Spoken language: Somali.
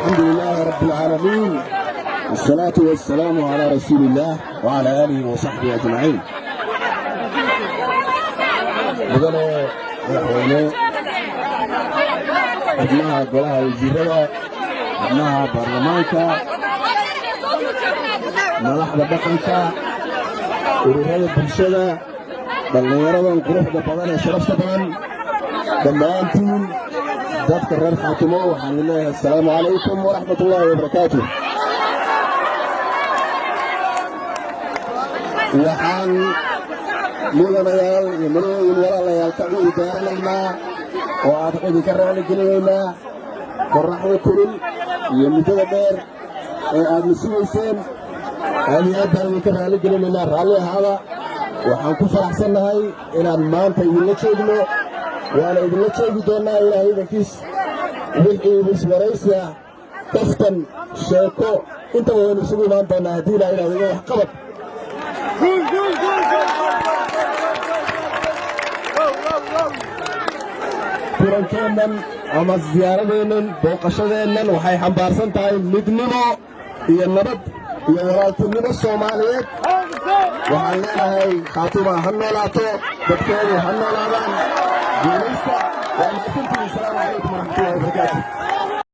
الحمد لله رب العالمين، والصلاة والسلام على رسول الله وعلى آله وصحبه أجمعين. مدن مدحوينه xubnaha golaha wasiirada, xubnaha baarlamaanka, madaxda dhaqanka, ururada bulshada, dhallinyaradan quruxda badan ee sharafta badan, dhammaantiin dadka reer Khaatumo waxaan leeyahay assalaamu calaykum waraxmatullaahi wabarakaatuh. waxaan mudanayaal iyo marooyin walaalayaal ka cuudi gaaranaynaa oo aad idinka raali gelinaynaa qorraxda kulul iyo muddada dheer ee aad nasugayseen. aad iyo aad baan idinka raali gelinaynaa, raalli ahaada. waxaan ku faraxsannahay inaan maanta idinla joogno, waana idinla joogi doonnaa ilaahay idankiis. wixii iswaraysa, kaftan, sheeko intaba waynu isugu imaan doonnaa haddii ilaahay idhaahdo wax qabad. kulankeennan ama ziyaaradeennan, booqashadeennan waxay xambaarsan tahay midnimo iyo nabad iyo walaaltinimo Soomaaliyeed. waxaan leenahay Khaatumo ha noolaato, dadkeedu ha noolaadaan. guulaysta. waa mahadsantihiin. asalaamu calaykum waraxmatullaahi wabarakaatuh.